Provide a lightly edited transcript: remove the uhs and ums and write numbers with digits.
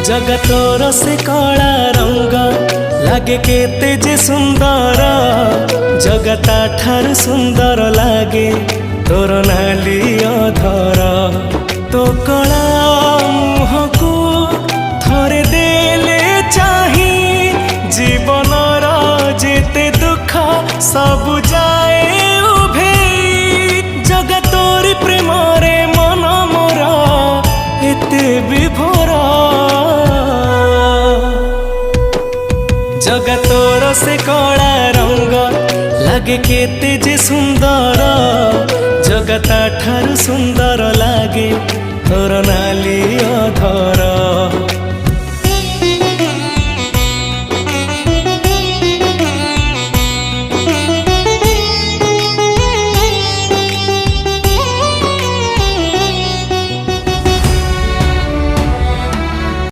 जगतर से कला रंग लागे केते जे सुंदर, जगता ठार सुंदर लागे तोर नाली अधर। तो कला मुह को थरे देले चाही, जीवनर जेते दुख सब जाए उभे। जगतोरी प्रेम रे मन मोर एते विभोर, जगतोर से कला रंग लागे केते जे सुंदर, जगता ठार सुंदर लागे तोर नाली अधर।